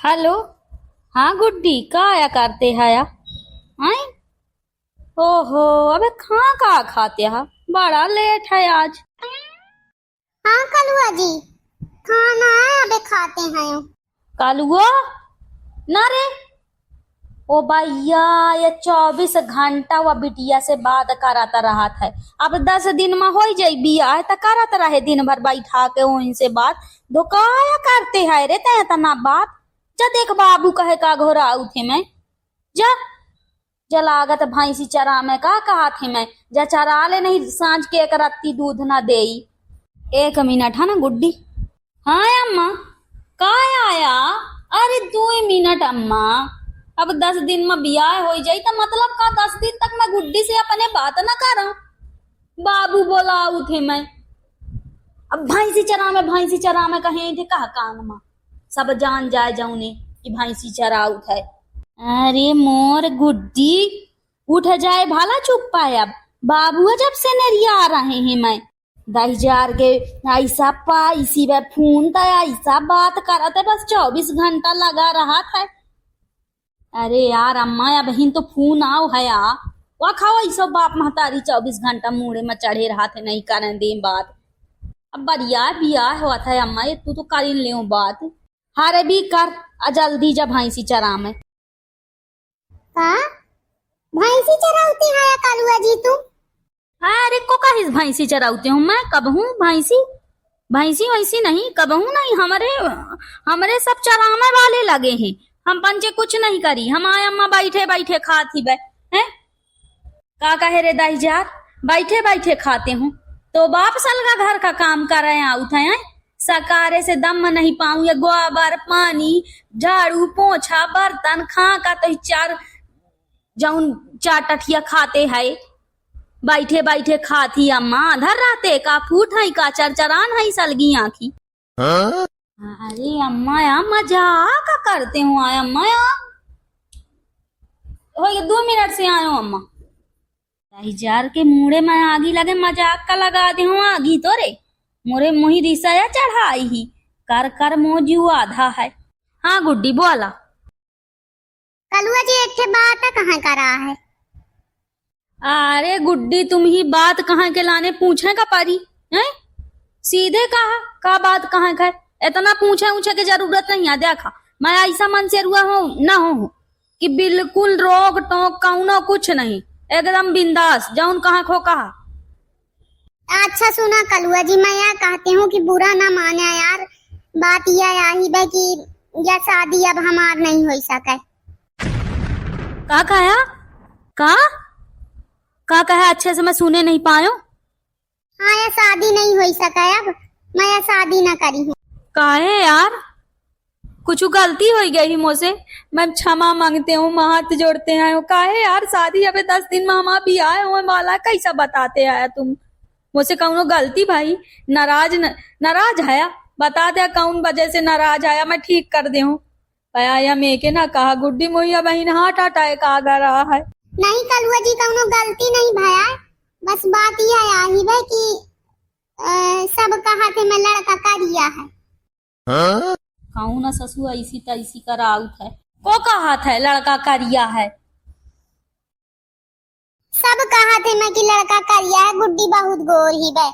Hello. हाँ गुड्डी का आया करते हया। आई। ओहो। अबे कहाँ खाते हा। बड़ा लेट है आज। हाँ कलुआ जी, खाना है अबे खाते हैं। कालुआ ना रे। ओ भैया, ये 24 घंटा वो बिटिया से बात कराता रहा था। अब 10 दिन में हो जाई बिया है तो करत रहे दिन भर बैठा के उनसे बात। धोकाया करते है रे तय तना बात। जा देख बाबू कहे का घोरा उठे मैं। जा जलागत भैंसी चरा में का कहा थे मैं। जा चरा ले नहीं सांझ के एक रत्ती दूध ना देई। 1 मिनट है ना गुड्डी। हाँ अम्मा का आया। अरे 2 मिनट अम्मा। अब 10 दिन में बियाह हो जाई तो मतलब का 10 दिन तक मैं गुड्डी से अपने बात ना करा। बाबू बोला उठे मैं। अब भैंसी चरा में कहे थे कहा कान में सब जान जाए जाऊने कि भैंसी चरा उठे। अरे मोर गुड्डी उठ जाए भाला चुप पाए। अब बाबू जब से नरिया आ रहे हैं मैं 10,000 के ऐसा इसी वे फोन था ऐसा बात करा था बस 24 घंटा लगा रहा था। अरे यार अम्मा या बहन तो फोन आओ है यार। वह खाओ ऐसा बाप महतारी 24 घंटा मुड़े में चढ़े रहा थे नहीं करने दे बात। अब बढ़िया बिया हुआ था अम्मा ये तू तो कर ले बात। हारे भी कर जल्दी जब भैंसी चरा में। का भैंसी चराउती है कलुआ जी तुम? अरे को कहिस भैंसी चराउते हूँ मैं कब हूँ भैंसी भैंसी वैसी नहीं कब हूँ नहीं। हमारे सब चरामे वाले लगे हैं। हम पंचे कुछ नहीं करी। हम आए अम्मा बैठे बैठे खाती बे हैं। का कहे रे 10,000 बैठे बैठे खाते हूँ तो बाप सलगा घर का काम कर रहे आउत है। सकारे से दम नहीं पाऊं ये गोबर पानी झाड़ू पोछा बर्तन खा का तो जाऊन 4 टठिया खाते है। बैठे बैठे खाती अम्मा धर रहते का फूट है का चरचरान है सलगी आखी। अरे अम्मा यार मजाक करते हो आया अम्मा यार। हो 2 मिनट से आयो अम्मा। 10,000 के मुड़े में आगी लगे मजाक का लगा दे हूँ आगी तो रे मोरे मुही दिशा या चढ़ाई ही कर कर मोजू आधा है। हाँ गुड्डी बोला। कलुआ जी एक बात कहाँ करा है? अरे गुड्डी तुम ही बात कहाँ के लाने पूछे का पारी है। सीधे कहा का बात कहाँ का इतना पूछे की जरूरत नहीं है। देखा मैं ऐसा मन से रुआ हूँ ना हो कि बिल्कुल रोक टोक कहूँ कुछ नहीं एकदम बिंदास जाऊन कहाँ खो कहा। अच्छा सुना कलुआ जी, मैं यह कहती हूँ कि बुरा ना माने यार। बात यह आई है कि यह शादी अब हमार नहीं हो सके। का कहा का कहा अच्छे से मैं सुने नहीं पायो। हाँ यह शादी नहीं हो सके अब मैं यह शादी ना करी हूँ। काहे यार कुछ गलती हो गई मुझसे मैं क्षमा मांगते हूँ हाथ जोड़ते हैं। काहे यार शादी अबे 10 दिन में हम भी आए हुए वाला कैसा बताते आया तुम मुझसे कौनो गलती भाई नाराज है बता दे कौन वजह से नाराज आया मैं ठीक कर दे हूँ। या मैं के ना कहा गुड्डी मोहिया बहन हाथ हटाए का रहा है। नहीं कलुआ जी कौनो गलती नहीं भया बस बात यह आई है कि सब कहा थे मैं लड़का करिया है। कहूँ ना ससुर ऐसी तैसी कराउत है को कहा था लड़का करिया है। सब कहा थे मैं कि लड़का करिया है। गुड्डी बहुत गोर ही बे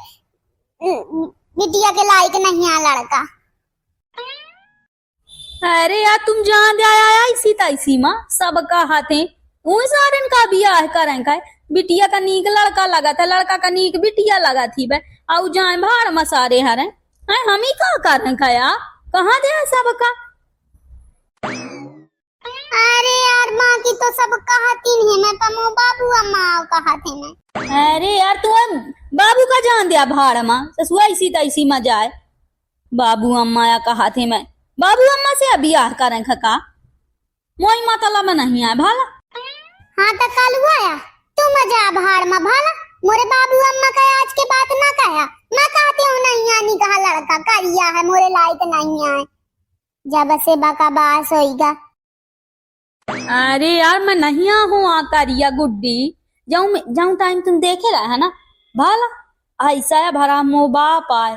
बिटिया के लायक नहीं है लड़का। अरे यार तुम जान दे आया इसी तैसी माँ सब कहा थे सारे का बियाह करें का बिटिया का नीक लड़का लगा था लड़का का नीक बिटिया लगा थी बे आउ जाए भाड़ मसारे हरे हम ही का करें का यार कहाँ दे सबका। अरे यार माँ की तो सब कहती है मैं पमो बाबू अम्मा कहा थे मैं। अरे यार तू बाबू का जान दिया भाड़ माँ ससुआ इसी तैसी में जाए बाबू अम्मा या कहा थे मैं बाबू अम्मा से बियाह करें का मोई मातला में नहीं आए भाला। हाँ तो कल हुआ तू मजा भाड़ में भाला मोरे बाबू अम्मा का आज के बात ना कहा मैं कहती हूँ नहीं आनी कहा लड़का करिया है मोरे लायक नहीं आए जब से बका बास होगा। अरे यार मैं नहीं हूँ करिया गुड्डी जाऊं टाइम तुम देखे रहा है ना भाला ऐसा है भरा मो बाप आए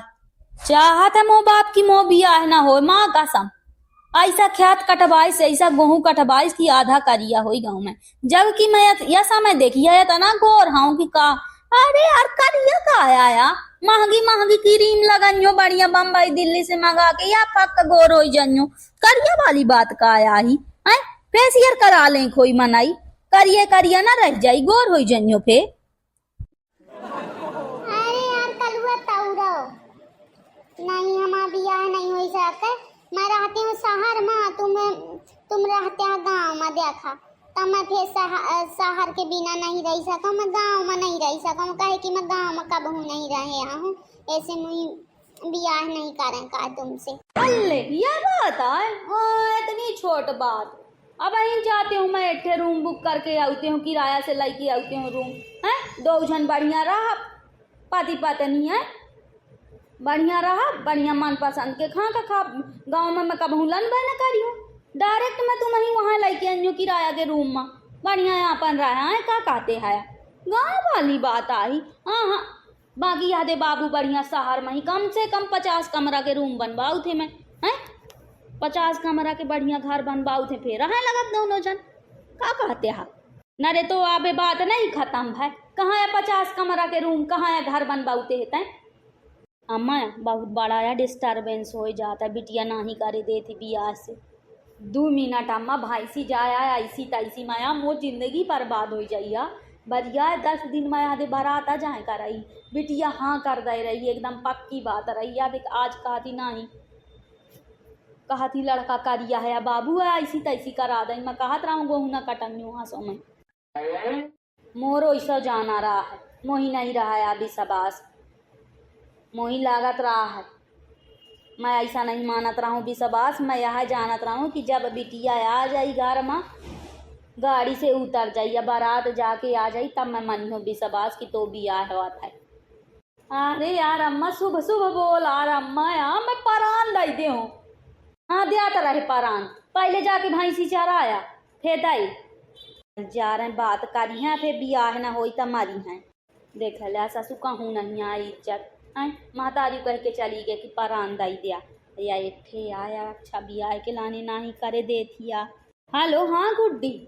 चाहत है मो बाप की मो बिया है ना हो माँ कसम ऐसा खेत कटवाइस ऐसा गेहूं कटवाइस की आधा करिया हुई गाँव में, जबकि मैं यह समय देखिए तना गोर हूँ कि का। अरे यार करिया का आया, महंगी महंगी क्रीम लगनियो बढ़िया बम्बई दिल्ली से मंगा के या पक गोर हो जनियो, करिया वाली बात का आया ही है। फेसियर करा लें कोई मनाई, करिए करिया ना रह जाई गोर हो जनियो फे। अरे यार कलुआ तौरो नहीं, हमारा बियाह नहीं हो सके। मैं रहती हूँ शहर में, तुम रहते हो गांव में। देखा तो मैं फिर शहर के बिना नहीं रह सकूँ, मैं गांव में नहीं रह सकूँ, कहे कि मैं गांव में कब हूँ नहीं रहे हूँ। ऐसे मुझे बियाह नहीं करें का तुमसे। अल्ले यह बात है, इतनी छोट बात। अब वहीं जाते हूँ मैं, एक रूम बुक करके आती हूँ, किराया से लेके आती हूँ रूम है। 2 जन बढ़िया रहा, पति पत्नी है, बढ़िया रहा, बढ़िया मन पसंद के खा। गाँव में मैं कब लन बना करी हूँ, डायरेक्ट मैं तुम ही वहाँ लेके आई किराया के रूम में, बढ़िया अपन रहा है का कहते है। गाँव वाली बात आई। हाँ बाकी यादे बाबू बढ़िया शहर में ही कम से कम 50 कमरा के रूम बनवाऊ थे मैं हैं, 50 कमरा के बढ़िया घर बनवाऊ थे, फिर रहे लगत दोनों जन का कहते है। न रे तो आबे बात नहीं खत्म है, कहाँ है 50 कमरा के रूम, कहाँ है घर बनवाते है। अम्मा बहुत बड़ा या डिस्टर्बेंस हो जाता है, बिटिया नहीं करे देती बियाह से 2 मिनट। अम्मा भाई सी जाया ऐसी तैसी माया मो जिंदगी बर्बाद हो जाइया। बढ़िया 10 दिन में आधे बारात आ जाए कर रही, बिटिया हाँ कर दे रही, एकदम पक्की बात रही। याद देख आज कहती नहीं, कहती लड़का करिया है बाबू है ऐसी तैसी करा दे। मैं कहत रहा हूँ गोहू न कटन वहाँ सो में मोरो ऐसा जाना रहा है, मोही नहीं रहा है अभी सबास, मोही लागत रहा है। मैं ऐसा नहीं मानत रहा हूँ विश्वास, मैं यह जानत रहा हूँ कि जब बिटिया आ जाई घर में, गाड़ी से उतर जाई या बारात जाके आ जाई, तब मैं मनी हूँ विश्वास कि तो बियाह हुआ था। अरे यार अम्मा सुबह सुबह बोल यार अम्मा, यार मैं परान दई दे हूँ। हाँ दिया रहे परान, पहले जाके भैंसी चराया फिर दई जा रहे बात करी हैं, फिर बियाह न हो तब मरी हैं। देख लिया ससु कहूँ नहीं आई इज्जत, महतारी कह के चली गई कि परान दई दिया या एक थे आया। अच्छा बियाह के लाने नहीं करे देथिया। हेलो हाँ गुड्डी,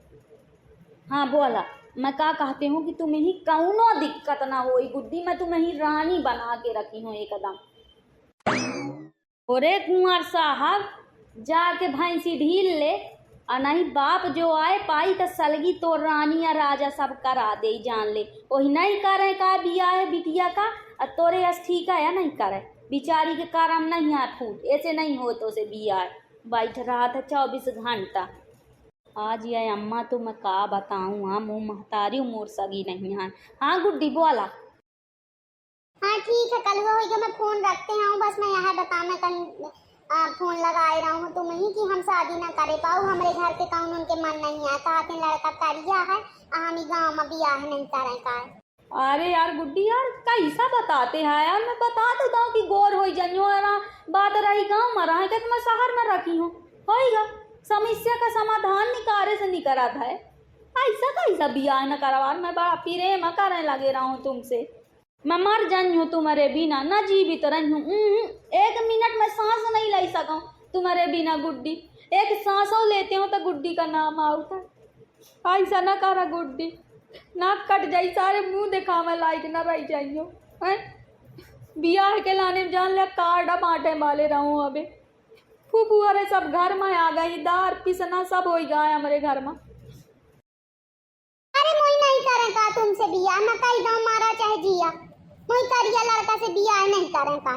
हाँ बोला। मैं क्या कहते हूँ कि तुम्हें ही कौनो दिक्कत ना हो गुड्डी, मैं तुम्हें ही रानी बना के रखी हूँ एकदम। अरे कुंवर साहब जाके भैंसी ढील ले, और नहीं बाप जो आए पाई तो सलगी तो रानी या राजा सब करा दे जान ले। वही नहीं करे का बियाह बिटिया का, और तोरे अस ठीक है या नहीं करे, बिचारी के कारण नहीं है फूट, ऐसे नहीं हो तो से बियाह बैठ रहा था 24 घंटा। आज ये अम्मा तो मैं का बताऊँ, हाँ मुँह महतारी मोर सगी नहीं है। हाँ गुड्डी बोला। हाँ ठीक है कल वो होगा, मैं फोन रखते हैं बस मैं यहाँ बताना कल फोन लगाए रहा हूँ तुम्हें ही कि हम शादी ना करे पाऊ, हमारे घर के कौन उनके मन नहीं है, कहते लड़का करिया है हम गाँव में बियाह नहीं करे का। अरे यार गुड्डी यार कैसा बताते हैं यार, मैं बता देता हूँ कि गोर हो जाइयो बात रही गाँव में रहे तो मैं शहर में रखी हूँ, होगा समस्या का समाधान निकारे से निकला था। ऐसा कैसा बियाह न करवा, मैं बड़ा प्रेम करने लगे रहा हूँ तुमसे, मैं मर जानी हूँ तुम्हारे बिना, न जीवित रही हूँ। 1 मिनट में सांस नहीं ले सकूँ तुम्हारे बिना गुड्डी, एक सांसों लेते हो तो गुड्डी का नाम आता है। ऐसा न करा गुड्डी, नाक कट जाई सारे मुंह दिखावे लायक न रह जाइयो हैं। बियाह के लाने जान ले कार्ड बांटे वाले रहूँ, अबे फूफू अरे सब घर में आ गई, दार पिसना सब हो गया है हमारे घर में। अरे मोई नहीं करेगा तुमसे बियाह, मैं कही दो मारा चाहे जिया, मोई करिया लड़का से बियाह नहीं करेगा।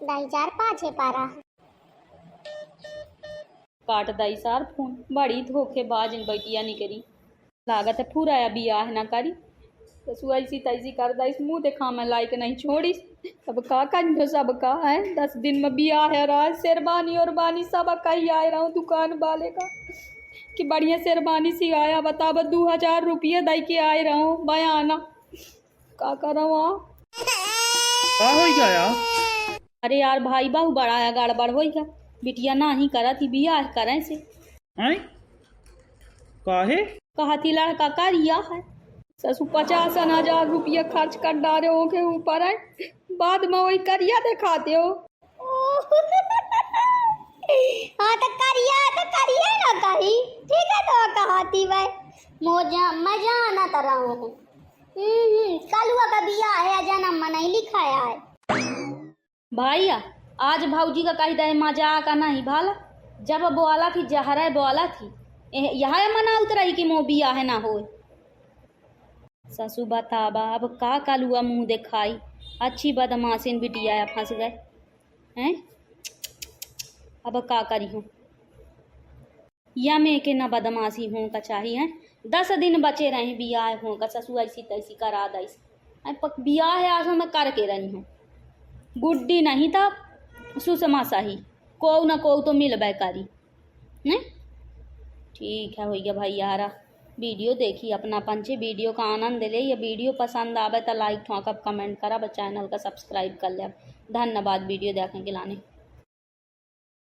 2000 पाछे पारा काट दई सार फोन, बड़ी धोखेबाज बैटिया निकली, लागत है पूरा या बियाह ना करी, तो ऐसी तैसी कर दईस, मुँह देखा मैं लायक नहीं छोड़ीस। अब का कहो सब का है, 10 दिन में बियाह है राज, शेरवानी और बानी सब कही आए रहा हूँ दुकान वाले का कि बढ़िया शेरवानी सी आया, बता 2000 रुपये दई के आए रहा हूँ बयाना, का कर रहा हूँ हो गया। अरे यार भाई बहु बड़ा या गड़बड़ हो गया, बिटिया ना ही करा थी बियाह करें से, काहे कहा थी लड़का करिया है, ससु 50,000 रुपया खर्च कर डाले हो के ऊपर है, बाद में वही करिया दिखाते हो। हाँ तो करिए ना कही, ठीक है तो कहती भाई मैं जाना तरह हूँ। कलुआ का बिया है, जन्म में नहीं लिखाया है। भैया आज भौजी का कही दे मजाक नहीं भाला, जब बोला थी जहरा बोला थी यह मना उतरही कि मो बिया है ना हो। ससु बताबा अब का कलुआ मुंह दिखाई, अच्छी बदमाशिन बिटिया फंस गए हैं। अब का करी हूँ या में के न बदमाशी हों का चाहिए है। 10 दिन बचे रहे बियाह हों का, ससु ऐसी तैसी करा दईस बियाह है आज मैं करके रही हूँ। गुड्डी नहीं था सुषमा सही, को न को तो मिलबे करी ने। ठीक है हो गया भाई यारा, वीडियो देखी अपना पंचे, वीडियो का आनंद ले। ये वीडियो पसंद आवे तो लाइक ठोकब, कमेंट करब, चैनल का सब्सक्राइब कर ले। धन्यवाद वीडियो देखने के लाने।